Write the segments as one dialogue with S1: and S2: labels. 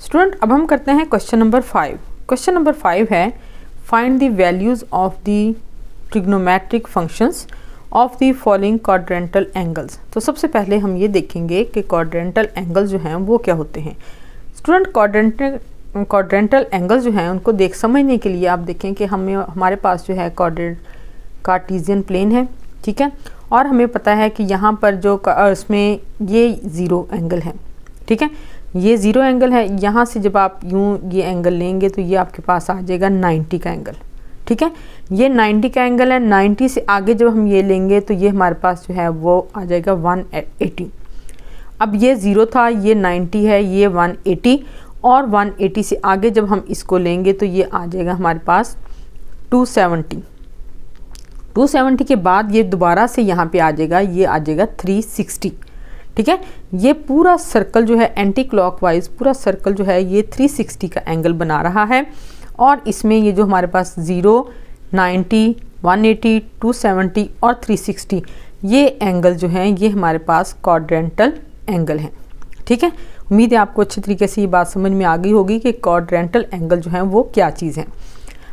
S1: Student अब हम करते हैं क्वेश्चन नंबर 5। क्वेश्चन नंबर 5 है find the values of the trigonometric functions of the following quadrantal angles. तो सबसे पहले हम ये देखेंगे कि क्वाड्रेंटल एंगल्स जो हैं वो क्या होते हैं। स्टूडेंट क्वाड्रेंटल एंगल्स जो हैं उनको समझने के लिए आप देखें कि हमारे पास जो है कार्टेशियन प्लेन है, ठीक है, और हमें पता है कि यहाँ पर जो इसमें ये ज़ीरो एंगल है, ठीक है, ये ज़ीरो एंगल है। यहाँ से जब आप यूँ ये एंगल लेंगे तो ये आपके पास आ जाएगा 90 का एंगल, ठीक है, ये 90 का एंगल है। 90 से आगे जब हम ये लेंगे तो ये हमारे पास जो है वो आ जाएगा 180। अब ये ज़ीरो था, ये 90 है, ये 180, और 180 से आगे जब हम इसको लेंगे तो ये आ जाएगा हमारे पास 270। 270 के बाद ये दोबारा से यहाँ पे आ जाएगा, ये आ जाएगा 360, ठीक है। ये पूरा सर्कल जो है एंटी क्लॉकवाइज पूरा सर्कल जो है ये 360 का एंगल बना रहा है। और इसमें ये जो हमारे पास 0, 90, 180, 270 और 360 ये एंगल जो हैं ये हमारे पास क्वाड्रेंटल एंगल हैं, ठीक है। उम्मीद है आपको अच्छी तरीके से ये बात समझ में आ गई होगी कि क्वाड्रेंटल एंगल जो हैं वो क्या चीज़ है।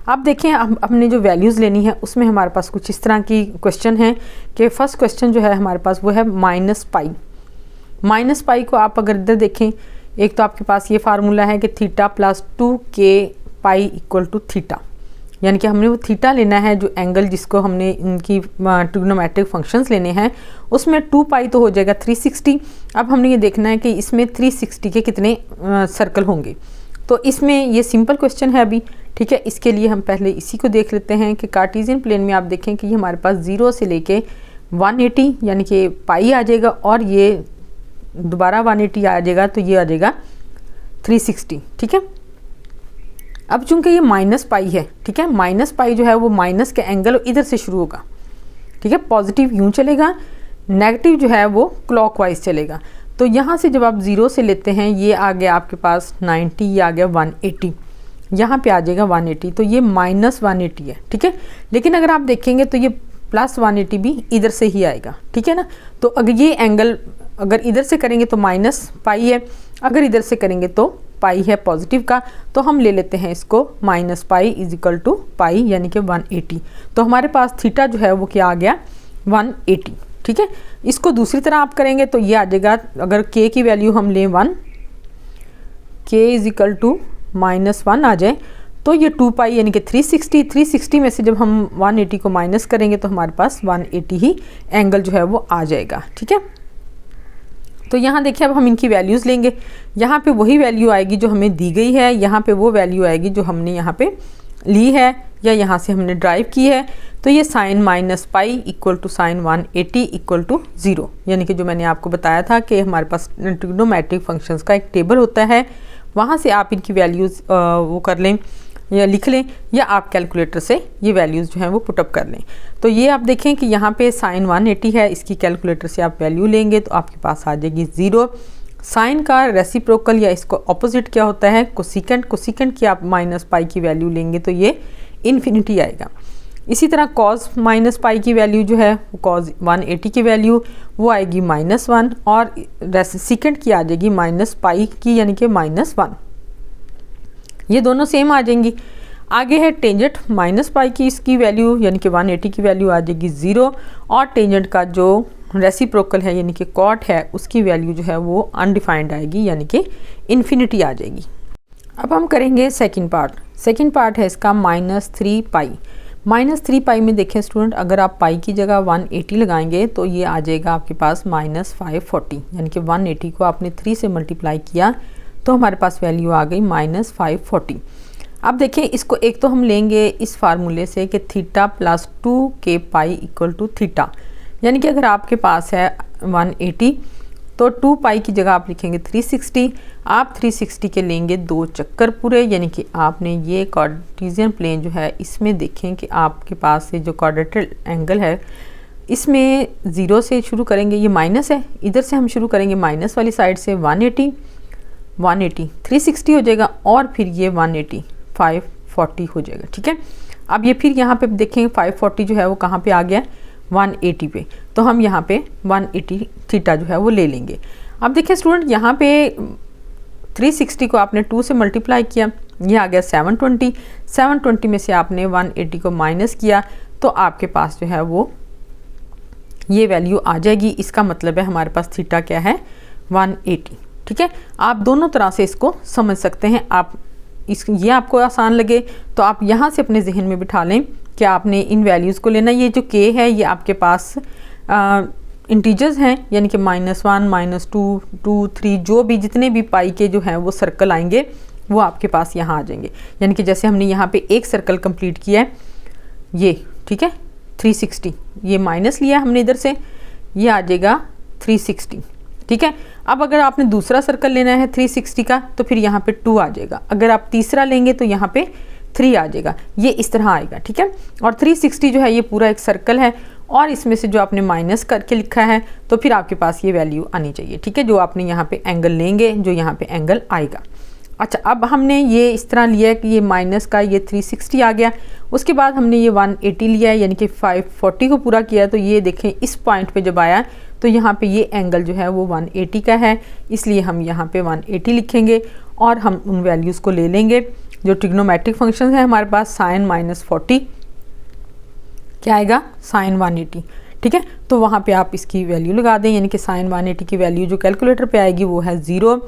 S1: आप देखें हमने जो वैल्यूज़ लेनी है उसमें हमारे पास कुछ इस तरह की क्वेश्चन है कि फर्स्ट क्वेश्चन जो है हमारे पास वो है -π। -π को आप अगर इधर देखें, एक तो आपके पास ये फार्मूला है कि theta plus 2kπ equal to theta, यानी कि हमने वो थीटा लेना है जो एंगल जिसको हमने इनकी ट्रिग्नोमेट्रिक फंक्शंस लेने हैं उसमें 2π तो हो जाएगा 360। अब हमने ये देखना है कि इसमें 360 के कितने सर्कल होंगे। तो इसमें ये सिंपल क्वेश्चन है अभी, ठीक है। इसके लिए हम पहले इसी को देख लेते हैं कि कार्टेशियन प्लेन में आप देखें कि ये हमारे पास 0 से लेके 180 यानी कि पाई आ जाएगा, और ये दोबारा 180 आ जाएगा तो ये आ जाएगा 360, ठीक है। अब चूंकि ये -π है, ठीक है, -π जो है वो माइनस के एंगल इधर से शुरू होगा, ठीक है, पॉजिटिव यूँ चलेगा, नेगेटिव जो है वो क्लॉकवाइज चलेगा। तो यहाँ से जब आप 0 से लेते हैं ये आ गया आपके पास 90, ये आ गया 180, यहाँ पे आ जाएगा 180, तो ये -180 है, ठीक है। लेकिन अगर आप देखेंगे तो ये +180 भी इधर से ही आएगा, ठीक है ना। तो अगर ये एंगल अगर इधर से करेंगे तो -π है, अगर इधर से करेंगे तो पाई है पॉजिटिव का, तो हम ले लेते हैं इसको -π इजिकल टू पाई यानी कि 180। तो हमारे पास थीटा जो है वो क्या आ गया 180, ठीक है। इसको दूसरी तरह आप करेंगे तो ये आ जाएगा, अगर k की वैल्यू हम लें 1, k इजिकल टू -1 आ जाए तो ये 2π यानी कि 360 में से जब हम 180 को माइनस करेंगे तो हमारे पास 180 ही एंगल जो है वो आ जाएगा, ठीक है। तो यहाँ देखिए अब हम इनकी वैल्यूज़ लेंगे, यहाँ पे वही वैल्यू आएगी जो हमें दी गई है, यहाँ पे वो वैल्यू आएगी जो हमने यहाँ पे ली है या यहाँ से हमने ड्राइव की है। तो ये sin -π equal to sin 180 equal to 0, यानी कि जो मैंने आपको बताया था कि हमारे पास ट्रिग्नोमेट्रिक फंक्शंस का एक टेबल होता है, वहाँ से आप इनकी वैल्यूज़ वो कर लें या लिख लें, या आप कैलकुलेटर से ये वैल्यूज़ जो हैं वो पुटअप कर लें। तो ये आप देखें कि यहाँ पे sin 180 है, इसकी कैलकुलेटर से आप वैल्यू लेंगे तो आपके पास आ जाएगी 0। साइन का रेसिप्रोकल या इसको ऑपोजिट क्या होता है कोसिकेंट, कोसिकेंट की आप -π की वैल्यू लेंगे तो ये इन्फिनिटी आएगा। इसी तरह cos -π की वैल्यू जो है cos 180 की वैल्यू वो आएगी -1, और रेसिकेंट की आ जाएगी -π की यानी कि -1, ये दोनों सेम आ जाएंगी। आगे है टेंजेंट -π की, इसकी वैल्यू यानी कि 180 की वैल्यू आ जाएगी 0, और टेंजेंट का जो रेसिप्रोकल है यानी कि कॉट है उसकी वैल्यू जो है वो अनडिफाइंड आएगी यानी कि इन्फिनिटी आ जाएगी। अब हम करेंगे सेकंड पार्ट। सेकंड पार्ट है इसका -3π। -3π में देखें स्टूडेंट, अगर आप पाई की जगह 180 लगाएंगे तो ये आ जाएगा आपके पास -540, यानी कि 180 को आपने 3 से मल्टीप्लाई किया तो हमारे पास वैल्यू आ गई -540। अब देखें इसको एक तो हम लेंगे इस फार्मूले से कि theta plus 2kπ equal to theta, यानी कि अगर आपके पास है 180 तो 2π की जगह आप लिखेंगे 360। आप 360 के लेंगे 2 चक्कर पूरे, यानी कि आपने ये कार्टेशियन प्लेन जो है इसमें देखें कि आपके पास ये जो क्वाड्रेंटल एंगल है इसमें 0 से शुरू करेंगे, ये माइनस है, इधर से हम शुरू करेंगे माइनस वाली साइड से 180 360 हो जाएगा, और फिर ये 180 540 हो जाएगा, ठीक है। अब ये फिर यहाँ पे देखेंगे 540 जो है वो कहाँ पे आ गया 180 पे, तो हम यहाँ पे 180 थीटा जो है वो ले लेंगे। अब देखिए स्टूडेंट यहाँ पे 360 को आपने 2 से मल्टीप्लाई किया, ये आ गया 720। 720 में से आपने 180 को माइनस किया तो आपके पास जो है वो ये वैल्यू आ जाएगी। इसका मतलब है हमारे पास थीटा क्या है, 180। ठीक है, आप दोनों तरह से इसको समझ सकते हैं। आप ये आपको आसान लगे तो आप यहाँ से अपने जहन में बिठा लें कि आपने इन वैल्यूज़ को लेना। ये जो k है ये आपके पास इंटीजर्स हैं, यानी कि -1, -2, 2, 3 जो भी जितने भी पाई के जो हैं वो सर्कल आएंगे वो आपके पास यहाँ आ जाएंगे। यानी कि जैसे हमने यहाँ पे एक सर्कल कंप्लीट किया है ये, ठीक है 360, ये माइनस लिया हमने इधर से, ये आ जाएगा 360। ठीक है, अब अगर आपने दूसरा सर्कल लेना है 360 का तो फिर यहाँ पे 2 आ जाएगा। अगर आप तीसरा लेंगे तो यहाँ पे 3 आ जाएगा, ये इस तरह आएगा। ठीक है, और 360 जो है ये पूरा एक सर्कल है और इसमें से जो आपने माइनस करके लिखा है तो फिर आपके पास ये वैल्यू आनी चाहिए। ठीक है, जो आपने यहाँ पे एंगल लेंगे, जो यहाँ पे एंगल आएगा। अच्छा, अब हमने ये इस तरह लिया है कि ये माइनस का ये 360 आ गया, उसके बाद हमने ये 180 लिया है, यानी कि 540 को पूरा किया है। तो ये देखें इस पॉइंट पे जब आया तो यहाँ पे ये एंगल जो है वो 180 का है, इसलिए हम यहाँ पे 180 लिखेंगे और हम उन वैल्यूज़ को ले लेंगे जो ट्रिग्नोमेट्रिक फंक्शन है हमारे पास। साइन -40 क्या आएगा, साइन 180। ठीक है, तो वहाँ पे आप इसकी वैल्यू लगा दें, यानी कि साइन 180 की वैल्यू जो कैलकुलेटर पे आएगी वो है 0।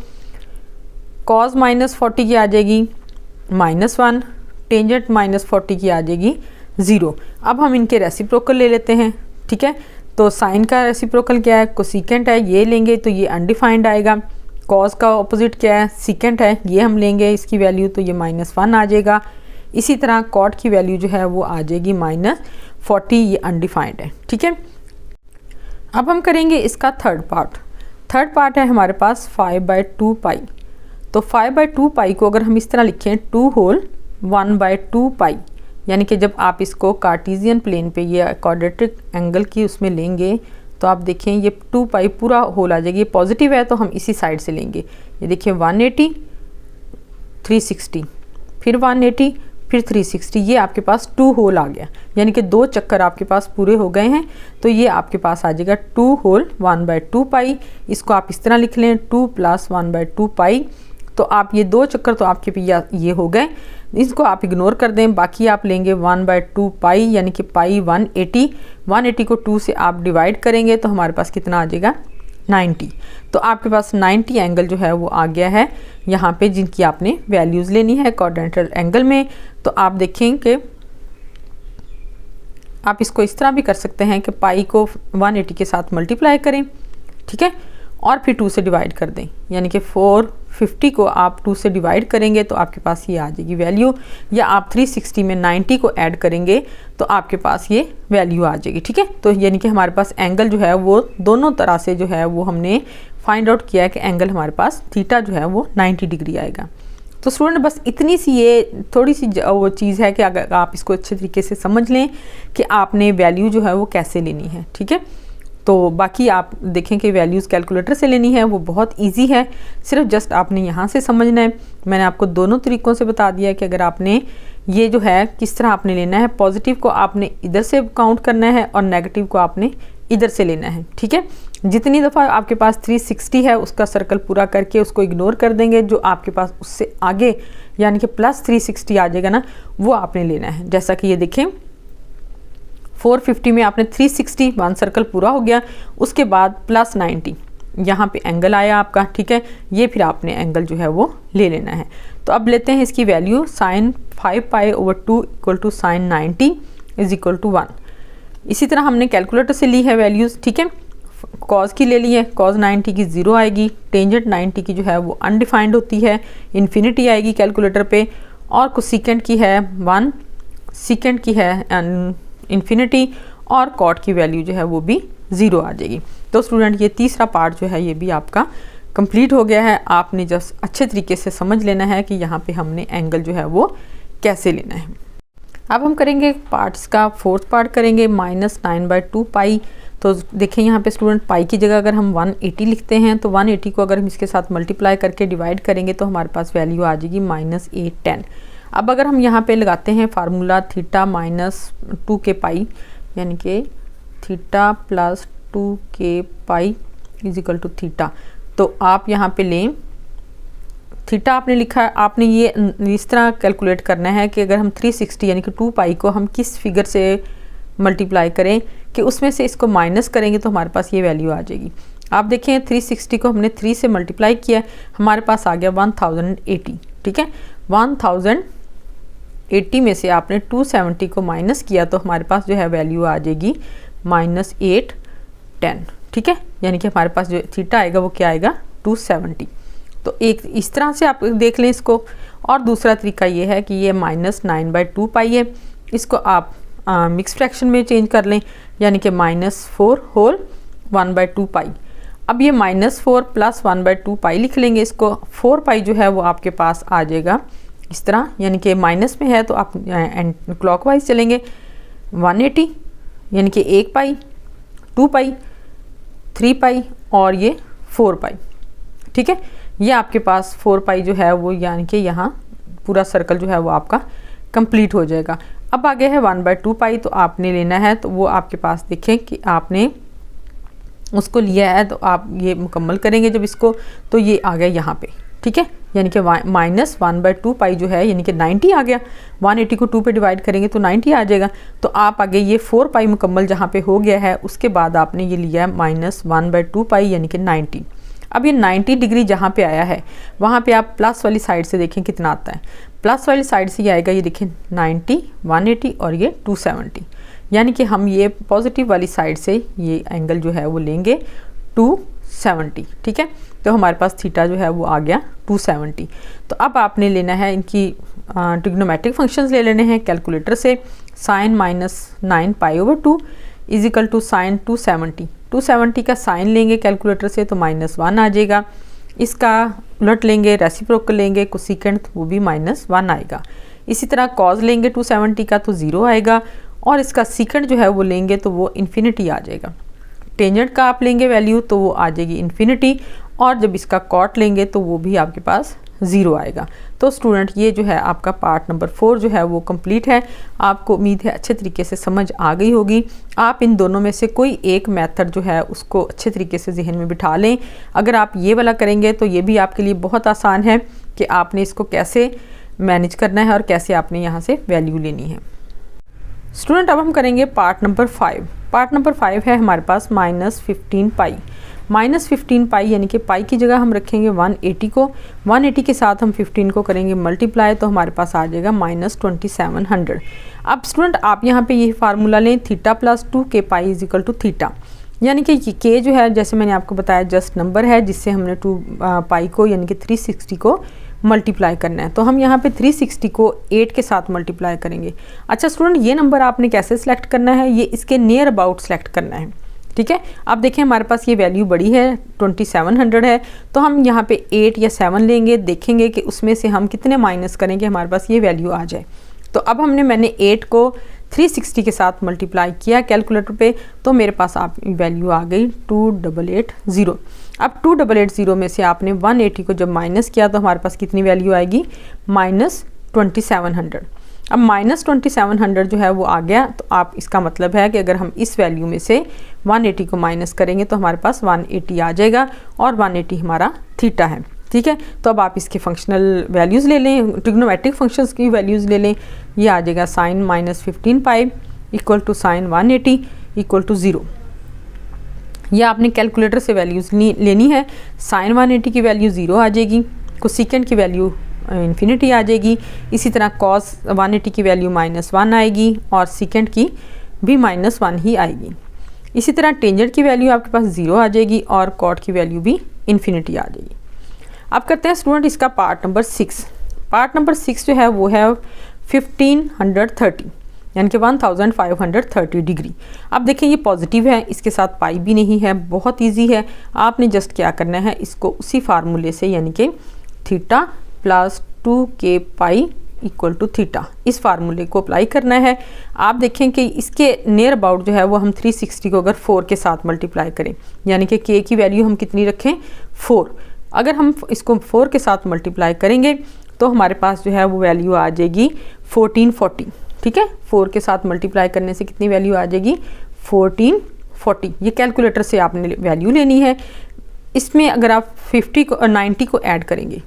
S1: कॉस -40 की आ जाएगी -1, टेंजेंट -40 की आ जाएगी 0। अब हम इनके रेसिप्रोकल ले लेते हैं। ठीक है, तो साइन का रेसिप्रोकल क्या है, कोसिकेंट है, ये लेंगे तो ये अनडिफाइंड आएगा। कॉस का ऑपोजिट क्या है, सीकेंट है, ये हम लेंगे इसकी वैल्यू तो ये -1 आ जाएगा। इसी तरह कॉट की वैल्यू जो है वो आ जाएगी -40, ये अनडिफाइंड है। ठीक है, अब हम करेंगे इसका थर्ड पार्ट। थर्ड पार्ट है हमारे पास 5/2 पाई। तो 5/2 पाई को अगर हम इस तरह लिखें 2 होल 1/2 पाई, यानी कि जब आप इसको कार्टेशियन प्लेन पे ये क्वाड्रेटिक एंगल की उसमें लेंगे तो आप देखें ये 2 पाई पूरा होल आ जाएगी। ये पॉजिटिव है तो हम इसी साइड से लेंगे। ये देखिए 180, 360, फिर 180, फिर 360, ये आपके पास 2 होल आ गया, यानी कि 2 चक्कर आपके पास पूरे हो गए हैं। तो ये आपके पास आ जाएगा 2 होल 1/2 पाई। इसको आप इस तरह लिख लें 2 + 1/2 पाई। तो आप ये 2 चक्कर तो आपके ये हो गए, इसको आप इग्नोर कर दें। बाकी आप लेंगे 1/2 पाई, यानी कि पाई 180। 180 को 2 से आप डिवाइड करेंगे तो हमारे पास कितना आ जाएगा, 90। तो आपके पास 90 एंगल जो है वो आ गया है यहाँ पे, जिनकी आपने वैल्यूज़ लेनी है क्वाड्रेंटल एंगल में। तो आप देखें कि आप इसको इस तरह भी कर सकते हैं कि पाई को 180 के साथ मल्टीप्लाई करें, ठीक है, और फिर 2 से डिवाइड कर दें, यानी कि 450 को आप 2 से डिवाइड करेंगे तो आपके पास ये आ जाएगी वैल्यू। या आप 360 में 90 को ऐड करेंगे तो आपके पास ये वैल्यू आ जाएगी। ठीक है, तो यानी कि हमारे पास एंगल जो है वो दोनों तरह से जो है वो हमने फाइंड आउट किया है कि एंगल हमारे पास थीटा जो है वो 90 डिग्री आएगा। तो स्टूडेंट बस इतनी सी ये थोड़ी सी वो चीज़ है कि अगर आप इसको अच्छे तरीके से समझ लें कि आपने वैल्यू जो है वो कैसे लेनी है। ठीक है, तो बाकी आप देखें कि वैल्यूज़ कैलकुलेटर से लेनी है वो बहुत इजी है, सिर्फ जस्ट आपने यहाँ से समझना है। मैंने आपको दोनों तरीक़ों से बता दिया है कि अगर आपने ये जो है किस तरह आपने लेना है। पॉजिटिव को आपने इधर से काउंट करना है और नेगेटिव को आपने इधर से लेना है। ठीक है, जितनी दफ़ा आपके पास 360 है उसका सर्कल पूरा करके उसको इग्नोर कर देंगे, जो आपके पास उससे आगे यानी कि +360 आ जाएगा ना, वो आपने लेना है। जैसा कि ये देखें 450 में आपने 360 1 सर्कल पूरा हो गया, उसके बाद +90 यहाँ पे एंगल आया आपका। ठीक है, ये फिर आपने एंगल जो है वो ले लेना है। तो अब लेते हैं इसकी वैल्यू, साइन 5π/2 = साइन 90 = 1। इसी तरह हमने कैलकुलेटर से ली है वैल्यूज़। ठीक है, कॉस की ले ली है, कॉस 90 की 0 आएगी, टेंजेंट 90 की जो है वो अनडिफाइंड होती है, इन्फिनिटी आएगी कैलकुलेटर पे, और कोसिकेंट की है 1, सीकेंट की है इन्फिनिटी, और कॉट की वैल्यू जो है वो भी 0 आ जाएगी। तो स्टूडेंट ये तीसरा पार्ट जो है ये भी आपका कंप्लीट हो गया है। आपने जस्ट अच्छे तरीके से समझ लेना है कि यहाँ पे हमने एंगल जो है वो कैसे लेना है। अब हम करेंगे पार्ट्स का फोर्थ पार्ट करेंगे -9/2 पाई। तो देखें यहाँ पे स्टूडेंट पाई की जगह अगर हम 180 लिखते हैं तो 180 को अगर हम इसके साथ मल्टीप्लाई करके डिवाइड करेंगे तो हमारे पास वैल्यू आ जाएगी -810। अब अगर हम यहाँ पे लगाते हैं फार्मूला थीटा -2k पाई, यानी कि थीटा + 2k पाई = थीटा, तो आप यहाँ पे लें थीटा आपने लिखा है, आपने ये इस तरह कैलकुलेट करना है कि अगर हम 360 यानी कि 2 पाई को हम किस फिगर से मल्टीप्लाई करें कि उसमें से इसको माइनस करेंगे तो हमारे पास ये वैल्यू आ जाएगी। आप देखें 360 को हमने 3 से मल्टीप्लाई किया, हमारे पास आ गया 1080। ठीक है, 1080 में से आपने 270 को माइनस किया तो हमारे पास जो है वैल्यू आ जाएगी -810। ठीक है, यानी कि हमारे पास जो थीटा आएगा वो क्या आएगा 270। तो एक इस तरह से आप देख लें इसको। और दूसरा तरीका ये है कि ये -9/2 पाई है, इसको आप मिक्स फ्रैक्शन में चेंज कर लें, यानी कि -4 होल 1/2 पाई। अब ये -4 + 1/2 पाई लिख लेंगे इसको। 4 पाई जो है वो आपके पास आ जाएगा इस तरह, यानी कि माइनस में है तो आप क्लॉकवाइज चलेंगे। 180 यानी कि 1 पाई, 2 पाई, 3 पाई और ये 4 पाई। ठीक है, ये आपके पास 4 पाई जो है वो यानी कि यहाँ पूरा सर्कल जो है वो आपका कंप्लीट हो जाएगा। अब आगे है 1/2 पाई, तो आपने लेना है तो वो आपके पास देखें कि आपने उसको लिया है तो आप ये मुकम्मल करेंगे जब इसको, तो ये आ गया यहाँ पे। ठीक है, यानी कि -1/2 पाई जो है यानी कि 90 आ गया। 180 को 2 पे डिवाइड करेंगे तो 90 आ जाएगा। तो आप आगे ये 4 पाई मुकम्मल जहाँ पे हो गया है, उसके बाद आपने ये लिया है -1/2 पाई यानी कि 90। अब ये 90 डिग्री जहाँ पे आया है वहाँ पे आप प्लस वाली साइड से देखें कितना आता है। प्लस वाली साइड से ये आएगा, ये देखें 90, 180 और ये 270, यानी कि हम ये पॉजिटिव वाली साइड से ये एंगल जो है वो लेंगे 270। ठीक है, तो हमारे पास थीटा जो है वो आ गया 270। तो अब आपने लेना है इनकी ट्रिग्नोमेट्रिक फंक्शंस ले लेने हैं कैलकुलेटर से। sin -9 π/2 = sin 270। 270 का साइन लेंगे कैलकुलेटर से तो -1 आ जाएगा। इसका उलट लेंगे, रेसिप्रोकल लेंगे, कोसिकेंट, वो भी -1 आएगा। इसी तरह कॉज लेंगे 270 का तो 0 आएगा, और इसका सीकेंट जो है वो लेंगे तो वो इन्फिनिटी आ जाएगा। टेंजेंट का आप लेंगे वैल्यू तो वो आ जाएगी इन्फिनिटी, और जब इसका कॉट लेंगे तो वो भी आपके पास 0 आएगा। तो स्टूडेंट ये जो है आपका पार्ट नंबर 4 जो है वो कंप्लीट है। आपको उम्मीद है अच्छे तरीके से समझ आ गई होगी। आप इन दोनों में से कोई एक मेथड जो है उसको अच्छे तरीके से जहन में बिठा लें। अगर आप ये वाला करेंगे तो ये भी आपके लिए बहुत आसान है कि आपने इसको कैसे मैनेज करना है और कैसे आपने यहाँ से वैल्यू लेनी है। स्टूडेंट अब हम करेंगे पार्ट नंबर 5। पार्ट नंबर 5 है हमारे पास -15 पाई। -15 पाई यानी कि पाई की जगह हम रखेंगे 180 को। 180 के साथ हम 15 को करेंगे मल्टीप्लाई, तो हमारे पास आ जाएगा -2700। अब स्टूडेंट आप यहाँ पे ये फार्मूला लें, थीटा + 2k पाई = थीटा, यानी कि k जो है जैसे मैंने आपको बताया जस्ट नंबर है जिससे हमने 2 पाई को यानी कि 360 को मल्टीप्लाई करना है। तो हम यहाँ पे 360 को 8 के साथ मल्टीप्लाई करेंगे। अच्छा स्टूडेंट, ये नंबर आपने कैसे सिलेक्ट करना है, ये इसके नियर अबाउट सेलेक्ट करना है। ठीक है, आप देखें हमारे पास ये वैल्यू बड़ी है 2700 है, तो हम यहाँ पे 8 या 7 लेंगे, देखेंगे कि उसमें से हम कितने माइनस करेंगे हमारे पास ये वैल्यू आ जाए। तो अब मैंने 8 को 360 के साथ मल्टीप्लाई किया कैलकुलेटर पे, तो मेरे पास आप वैल्यू आ गई 2880। अब 2880 में से आपने 180 को जब माइनस किया तो हमारे पास कितनी वैल्यू आएगी -2700। अब -2700 जो है वो आ गया, तो आप इसका मतलब है कि अगर हम इस वैल्यू में से 180 को माइनस करेंगे तो हमारे पास 180 आ जाएगा, और 180 हमारा थीटा है। ठीक है, तो अब आप इसके फंक्शनल वैल्यूज़ ले लें, ट्रिग्नोमेट्रिक फंक्शंस की वैल्यूज़ ले लें। ये आ जाएगा sin -15 पाई = sin 180 = 0। यह आपने कैलकुलेटर से वैल्यूज़ लेनी है। sin 180 की वैल्यू 0 आ जाएगी, कोसिकेंट की वैल्यू इन्फिनिटी आ जाएगी, इसी तरह cos 180 की वैल्यू -1 आएगी, और सीकेंट की भी -1 ही आएगी। इसी तरह टेंजेंट की वैल्यू आपके पास 0 आ जाएगी, और कॉट की वैल्यू भी इन्फिनिटी आ जाएगी। अब करते हैं स्टूडेंट इसका पार्ट नंबर 6। पार्ट नंबर 6 जो है वो है 1530 यानी कि 1530 डिग्री। अब देखें ये पॉजिटिव है, इसके साथ पाई भी नहीं है, बहुत इजी है। आपने जस्ट क्या करना है, इसको उसी फार्मूले से यानी कि थीटा + 2k पाई = थीटा, इस फार्मूले को अप्लाई करना है। आप देखें कि इसके नियर अबाउट जो है वो हम 360 को अगर 4 के साथ मल्टीप्लाई करें, यानी कि k की वैल्यू हम कितनी रखें 4, अगर हम इसको 4 के साथ मल्टीप्लाई करेंगे तो हमारे पास जो है वो वैल्यू आ जाएगी 1440। ठीक है, 4 के साथ मल्टीप्लाई करने से कितनी वैल्यू आ जाएगी 1440। ये कैलकुलेटर से आपने वैल्यू लेनी है। इसमें अगर आप 50 को 90 को ऐड करेंगे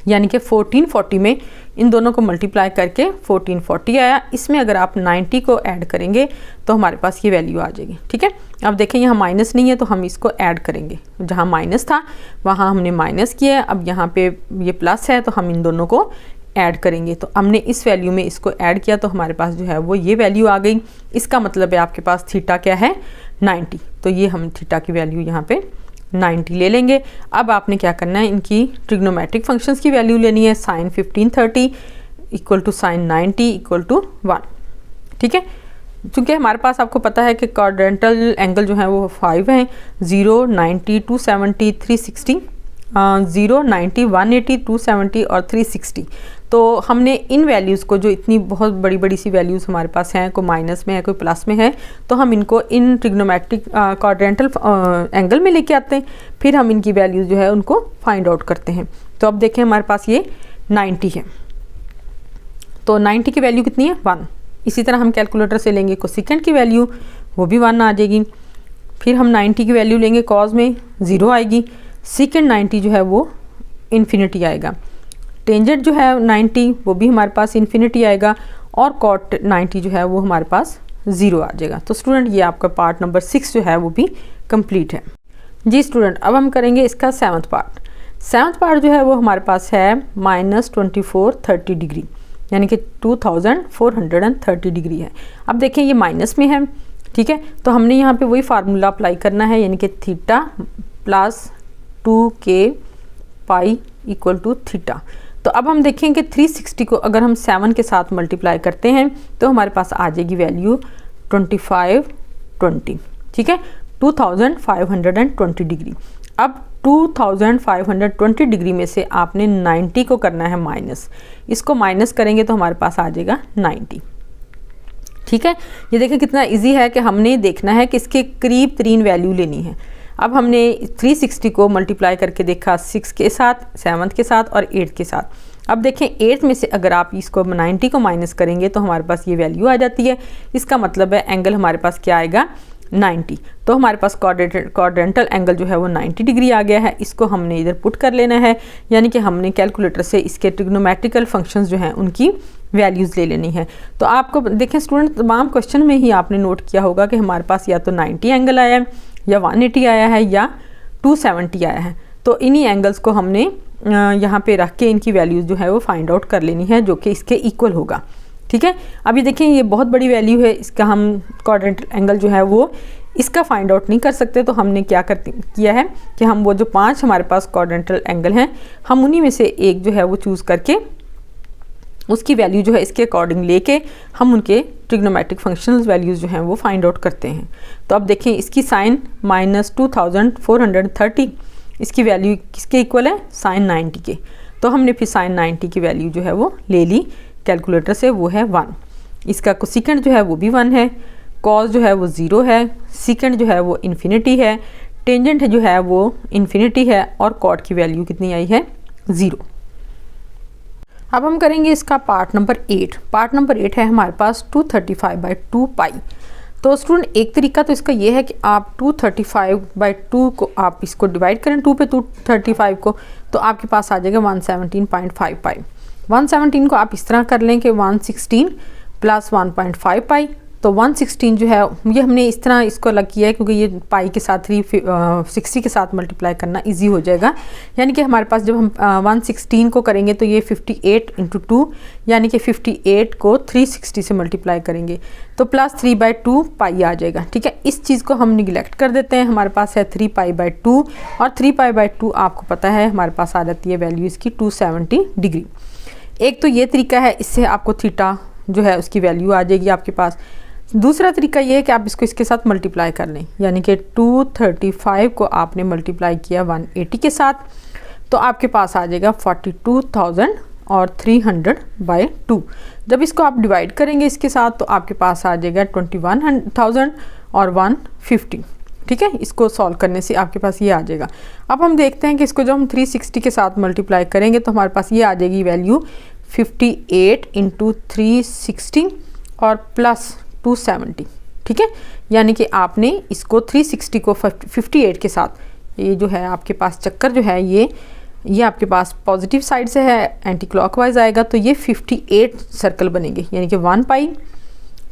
S1: यानी कि 1440 में इन दोनों को मल्टीप्लाई करके 1440 आया। इसमें अगर आप 90 को ऐड करेंगे तो हमारे पास ये वैल्यू आ जाएगी। ठीक है, अब देखें यहाँ माइनस नहीं है तो हम इसको ऐड करेंगे, जहाँ माइनस था वहाँ हमने माइनस किया है, अब यहाँ पे ये प्लस है तो हम इन दोनों को ऐड करेंगे। तो हमने इस वैल्यू में इसको ऐड किया तो हमारे पास जो है वो ये वैल्यू आ गई। इसका मतलब है आपके पास थीटा क्या है 90, तो ये हम थीटा की वैल्यू यहाँ पे 90 ले लेंगे। अब आपने क्या करना है, इनकी ट्रिग्नोमेट्रिक फंक्शंस की वैल्यू लेनी है। Sine 1530 equal to sine 90 equal to 1। ठीक है, क्योंकि हमारे पास आपको पता है कि क्वाड्रेंटल एंगल जो है वो 5 हैं, 0, 90, 270, 360, 0, 90, 180, 270 और 360। तो हमने इन वैल्यूज़ को, जो इतनी बहुत बड़ी बड़ी सी वैल्यूज़ हमारे पास हैं, कोई माइनस में है कोई प्लस में है, तो हम इनको इन ट्रिग्नोमेट्रिक क्वाड्रेंटल एंगल में लेके आते हैं, फिर हम इनकी वैल्यूज़ जो है उनको फाइंड आउट करते हैं। तो अब देखें हमारे पास ये 90 है, तो 90 की वैल्यू कितनी है 1। इसी तरह हम कैलकुलेटर से लेंगे कोसेकेंट की वैल्यू, वो भी 1 आ जाएगी। फिर हम 90 की वैल्यू लेंगे, कॉस में 0 आएगी, सेकेंड 90 जो है वो इन्फिनिटी आएगा, टेंजेंट जो है 90 वो भी हमारे पास इन्फिनिटी आएगा, और कॉट 90 जो है वो हमारे पास 0 आ जाएगा। तो स्टूडेंट ये आपका पार्ट नंबर 6 जो है वो भी कंप्लीट है। जी स्टूडेंट, अब हम करेंगे इसका 7th पार्ट। 7th पार्ट जो है वो हमारे पास है -2430 डिग्री, यानी कि 2430 डिग्री है। अब देखें ये माइनस में है, ठीक है, तो हमने यहाँ पे वही फार्मूला अप्लाई करना है, यानी कि theta plus 2k pi equal to theta. तो अब हम देखें कि 360 को अगर हम 7 के साथ मल्टीप्लाई करते हैं तो हमारे पास आ जाएगी वैल्यू 2520। ठीक है, 2520 डिग्री। अब 2520 डिग्री में से आपने 90 को करना है माइनस, इसको माइनस करेंगे तो हमारे पास आ जाएगा 90। ठीक है, ये देखिए कितना इजी है कि हमने देखना है कि इसके करीब तरीन वैल्यू लेनी है। अब हमने 360 को मल्टीप्लाई करके देखा 6 के साथ, 7 के साथ और 8 के साथ। अब देखें 8 में से अगर आप इसको 90 को माइनस करेंगे तो हमारे पास ये वैल्यू आ जाती है। इसका मतलब है एंगल हमारे पास क्या आएगा 90। तो हमारे पास क्वाड्रेंटल एंगल जो है वो 90 डिग्री आ गया है। इसको हमने इधर पुट कर लेना है, यानी कि हमने कैलकुलेटर से इसके ट्रिग्नोमेट्रिकल फंक्शंस जो हैं उनकी वैल्यूज़ ले लेनी है। तो आपको देखें स्टूडेंट, तमाम क्वेश्चन में ही आपने नोट किया होगा कि हमारे पास या तो 90 एंगल आया है, या 180 आया है, या 270 आया है। तो इन्हीं एंगल्स को हमने यहाँ पे रख के इनकी वैल्यूज़ जो है वो फाइंड आउट कर लेनी है, जो कि इसके इक्वल होगा। ठीक है, अभी देखें ये बहुत बड़ी वैल्यू है, इसका हम क्वाड्रेंटल एंगल जो है वो इसका फाइंड आउट नहीं कर सकते। तो हमने क्या किया है कि हम वो जो 5 हमारे पास क्वाड्रेंटल एंगल हैं, हम उन्हीं में से एक जो है वो चूज़ करके उसकी वैल्यू जो है इसके अकॉर्डिंग लेके हम उनके ट्रिग्नोमेट्रिक फंक्शनल वैल्यूज़ जो हैं वो फाइंड आउट करते हैं। तो अब देखें इसकी साइन -2430, इसकी वैल्यू किसके इक्वल है साइन 90 के। तो हमने फिर साइन 90 की वैल्यू जो है वो ले ली कैलकुलेटर से, वो है 1। इसका कोसेकेंट जो है वो भी 1 है, कॉस जो है वो 0 है, सेकेंड जो है वो इन्फिनिटी है, टेंजेंट जो है वो इन्फिनिटी है, और कॉट की वैल्यू कितनी आई है 0। अब हम करेंगे इसका पार्ट नंबर 8। पार्ट नंबर 8 है हमारे पास 235/2 पाई। तो स्टूडेंट एक तरीका तो इसका ये है कि आप 235/2 को आप इसको डिवाइड करें 2 पे 235 को, तो आपके पास आ जाएगा 117.5 पाई। 117 को आप इस तरह कर लें कि 116 + 1.5 पाई। तो 116 जो है ये हमने इस तरह इसको अलग किया है क्योंकि ये पाई के साथ 360 के साथ मल्टीप्लाई करना इजी हो जाएगा। यानी कि हमारे पास जब हम 116 को करेंगे तो ये 58 × 2 यानी कि 58 को 360 से मल्टीप्लाई करेंगे तो +3/2 पाई आ जाएगा। ठीक है, इस चीज़ को हम निगलेक्ट कर देते हैं। हमारे पास है 3π/2 और 3π/2 आपको पता है हमारे पास आ जाती है वैल्यू इसकी 270 डिग्री। एक तो ये तरीका है, इससे आपको थीटा जो है उसकी वैल्यू आ जाएगी आपके पास। दूसरा तरीका ये है कि आप इसको इसके साथ मल्टीप्लाई कर लें, यानी कि 235 को आपने मल्टीप्लाई किया 180 के साथ तो आपके पास आ जाएगा 42,300/2। जब इसको आप डिवाइड करेंगे इसके साथ तो आपके पास आ जाएगा 21,000 और 150। ठीक है, इसको सॉल्व करने से आपके पास ये आ जाएगा। अब हम देखते हैं कि इसको जब हम 360 के साथ मल्टीप्लाई करेंगे तो हमारे पास ये आ जाएगी वैल्यू 58 × 360 और +270। ठीक है, यानी कि आपने इसको 360 को 58 के साथ, ये जो है आपके पास चक्कर जो है ये ये आपके पास पॉजिटिव साइड से है, एंटी क्लॉकवाइज आएगा, तो ये 58 सर्कल बनेंगे, यानी कि 1 पाई,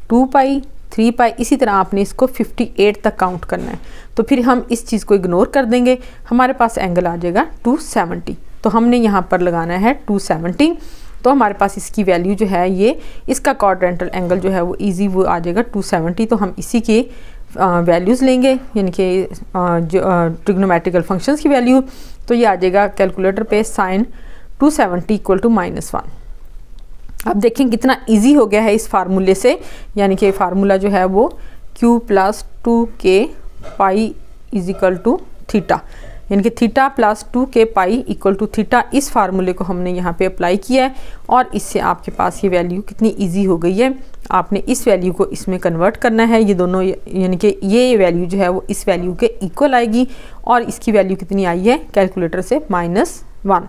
S1: 2 पाई, 3 पाई, इसी तरह आपने इसको 58 तक काउंट करना है। तो फिर हम इस चीज़ को इग्नोर कर देंगे, हमारे पास एंगल आ जाएगा 270। तो हमने यहाँ पर लगाना है 270, तो हमारे पास इसकी वैल्यू जो है ये इसका क्वाड्रेंटल एंगल जो है वो इजी वो आ जाएगा 270। तो हम इसी के वैल्यूज़ लेंगे, यानी कि जो ट्रिग्नोमेट्रिकल फंक्शंस की वैल्यू। तो ये आ जाएगा कैलकुलेटर पे sin 270 इक्वल टू -1। अब देखें कितना इजी हो गया है इस फार्मूले से, यानी कि फार्मूला जो है वो q + 2k pi is equal to theta, यानी कि theta + 2k pi equal to theta. इस फार्मूले को हमने यहाँ पे अप्लाई किया है और इससे आपके पास ये वैल्यू कितनी इजी हो गई है। आपने इस वैल्यू को इसमें कन्वर्ट करना है, ये दोनों, यानी कि ये वैल्यू जो है वो इस वैल्यू के इक्वल आएगी और इसकी वैल्यू कितनी आई है कैलकुलेटर से -1।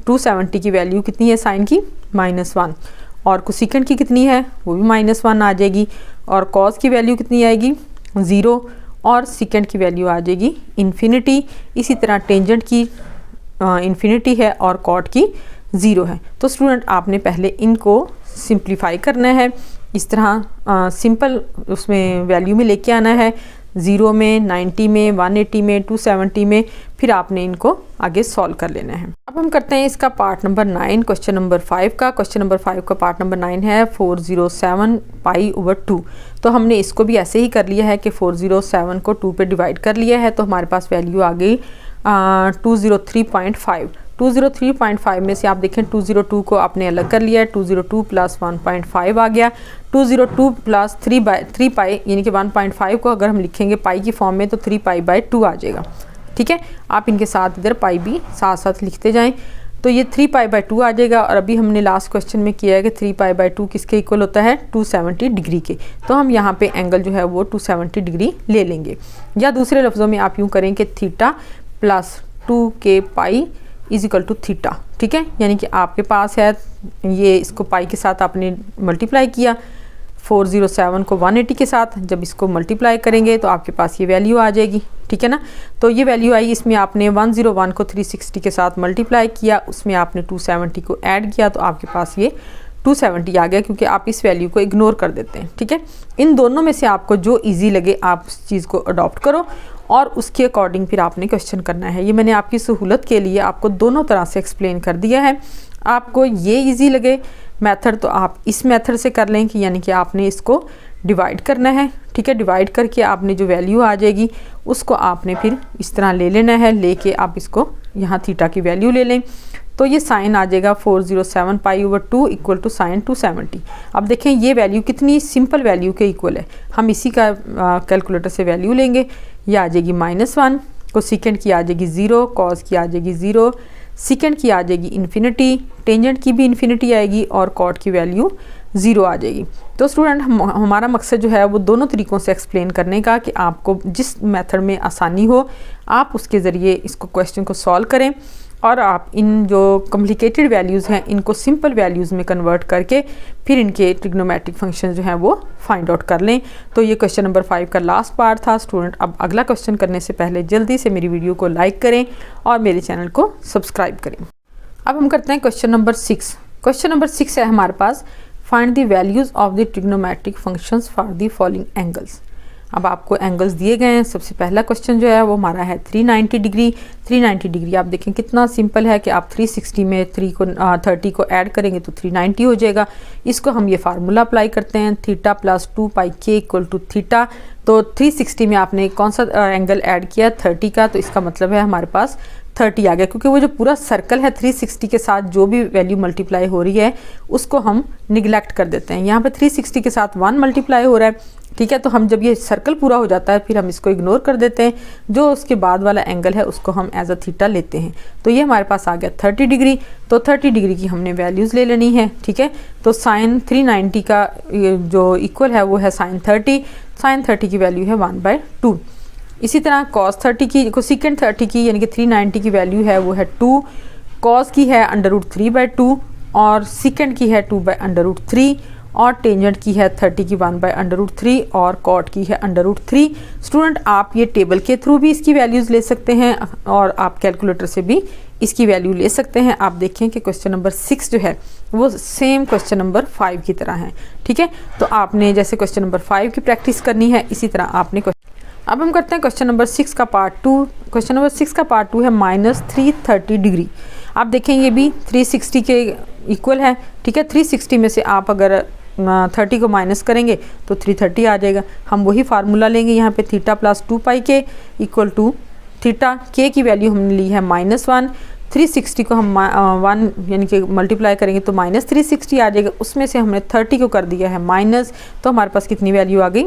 S1: 270 की वैल्यू कितनी है साइन की -1, और कोसेकेंट की कितनी है वो भी -1 आ जाएगी, और कॉस की वैल्यू कितनी आएगी 0, और सेकेंड की वैल्यू आ जाएगी इन्फिनिटी। इसी तरह टेंजेंट की इन्फिनिटी है और कॉट की 0 है। तो स्टूडेंट आपने पहले इनको सिंप्लीफाई करना है, इस तरह सिंपल उसमें वैल्यू में लेके आना है, 0 में, 90 में, 180 में, 270 में, फिर आपने इनको आगे सॉल्व कर लेना है। अब हम करते हैं इसका पार्ट नंबर 9 क्वेश्चन नंबर 5 का। क्वेश्चन नंबर 5 का पार्ट नंबर 9 है 407 π/2। तो हमने इसको भी ऐसे ही कर लिया है कि 407 को 2 पे डिवाइड कर लिया है, तो हमारे पास वैल्यू आ गई 203.5। 203.5 में से आप देखें 202 को आपने अलग कर लिया है, 202 + 1.5 आ गया, 202 + 3 पाई, यानी कि 1.5 को अगर हम लिखेंगे पाई की फॉर्म में तो 3 π/2 आ जाएगा। ठीक है, आप इनके साथ इधर पाई भी साथ साथ लिखते जाएं, तो ये 3 π/2 आ जाएगा। और अभी हमने लास्ट क्वेश्चन में किया है कि 3 π/2 किसके इक्वल होता है 270 डिग्री के, तो हम यहाँ पे एंगल जो है वो 270 डिग्री ले लेंगे, या दूसरे लफ्ज़ों में आप यूँ करें कि theta + 2k pi is equal to theta. ठीक है, यानी कि आपके पास है ये, इसको पाई के साथ आपने मल्टीप्लाई किया, 407 को 180 के साथ, जब इसको मल्टीप्लाई करेंगे तो आपके पास ये वैल्यू आ जाएगी। ठीक है ना, तो ये वैल्यू आई, इसमें आपने 101 को 360 के साथ मल्टीप्लाई किया, उसमें आपने 270 को ऐड किया, तो आपके पास ये 270 आ गया, क्योंकि आप इस वैल्यू को इग्नोर कर देते हैं। ठीक है, इन दोनों में से आपको जो ईजी लगे आप उस चीज़ को अडॉप्ट करो और उसके अकॉर्डिंग फिर आपने क्वेश्चन करना है। ये मैंने आपकी सहूलत के लिए आपको दोनों तरह से एक्सप्लेन कर दिया है। आपको ये इजी लगे मेथड तो आप इस मेथड से कर लें कि यानी कि आपने इसको डिवाइड करना है। ठीक है, डिवाइड करके आपने जो वैल्यू आ जाएगी उसको आपने फिर इस तरह ले लेना है, लेके आप इसको यहाँ थीटा की वैल्यू ले लें, तो ये साइन आ जाएगा 407 π/2 इक्वल टू साइन 270। अब देखें ये वैल्यू कितनी सिंपल वैल्यू के इक्वल है, हम इसी का कैलकुलेटर से वैल्यू लेंगे, ये आ जाएगी -1, कोसेकेंट की आ जाएगी 0, कॉस की आ जाएगी 0, सेकेंड की आ जाएगी इन्फिनिटी, टेंजेंट की भी इन्फिनिटी आएगी और कॉट की वैल्यू 0 आ जाएगी। तो स्टूडेंट हमारा मकसद जो है वो दोनों तरीक़ों से एक्सप्लेन करने का कि आपको जिस मेथड में आसानी हो आप उसके ज़रिए इसको क्वेश्चन को सॉल्व करें और आप इन जो कॉम्प्लिकेटेड वैल्यूज़ हैं इनको सिंपल वैल्यूज़ में कन्वर्ट करके फिर इनके ट्रिग्नोमेट्रिक फंक्शन जो हैं वो फाइंड आउट कर लें। तो ये क्वेश्चन नंबर 5 का लास्ट पार्ट था स्टूडेंट। अब अगला क्वेश्चन करने से पहले जल्दी से मेरी वीडियो को लाइक करें और मेरे चैनल को सब्सक्राइब करें। अब हम करते हैं क्वेश्चन नंबर 6। क्वेश्चन नंबर 6 है हमारे पास, find the values of the trigonometric functions for the following angles. अब आपको एंगल्स दिए गए हैं। सबसे पहला क्वेश्चन जो है वो हमारा है 390 डिग्री। 390 डिग्री आप देखें कितना सिंपल है कि आप 360 में 30 को ऐड करेंगे तो 390 हो जाएगा। इसको हम ये फार्मूला अप्लाई करते हैं, theta plus 2πk equal to theta. तो 360 में आपने कौन सा एंगल ऐड किया 30 का, तो इसका मतलब है हमारे पास 30 आ गया, क्योंकि वो जो पूरा सर्कल है 360 के साथ जो भी वैल्यू मल्टीप्लाई हो रही है उसको हम निगलेक्ट कर देते हैं। यहाँ पे 360 के साथ 1 मल्टीप्लाई हो रहा है, ठीक है। तो हम जब ये सर्कल पूरा हो जाता है फिर हम इसको इग्नोर कर देते हैं, जो उसके बाद वाला एंगल है उसको हम एज अ थीटा लेते हैं। तो ये हमारे पास आ गया 30 डिग्री। तो 30 डिग्री की हमने वैल्यूज़ ले लेनी है, ठीक है। तो साइन 390 का जो इक्वल है वो है साइन 30। साइन 30 की वैल्यू है 1/2। इसी तरह कॉस 30 की, कोसेकेंट 30 की यानी कि 390 की वैल्यू है वो है 2, कॉस की है √3/2 और सेकेंड की है 2/√3 और टेंजेंट की है 30 की 1/√3 और कॉट की है √3। स्टूडेंट आप ये टेबल के थ्रू भी इसकी वैल्यूज़ ले सकते हैं और आप कैलकुलेटर से भी इसकी वैल्यू ले सकते हैं। आप देखें कि क्वेश्चन नंबर 6 जो है वो सेम क्वेश्चन नंबर 5 की तरह है, ठीक है। तो आपने जैसे क्वेश्चन नंबर 5 की प्रैक्टिस करनी है, इसी तरह आपने अब हम करते हैं क्वेश्चन नंबर 6 का पार्ट 2। क्वेश्चन नंबर 6 का पार्ट 2 है -330 डिग्री। आप देखें ये भी 360 के इक्वल है, ठीक है। 360 में से आप अगर 30 को माइनस करेंगे तो 330 आ जाएगा। हम वही फार्मूला लेंगे यहाँ पे theta plus 2πk equal to theta के की वैल्यू हमने ली है -1। 360 को हम 1 यानी कि मल्टीप्लाई करेंगे तो -360 आ जाएगा। उसमें से हमने 30 को कर दिया है माइनस, तो हमारे पास कितनी वैल्यू आ गई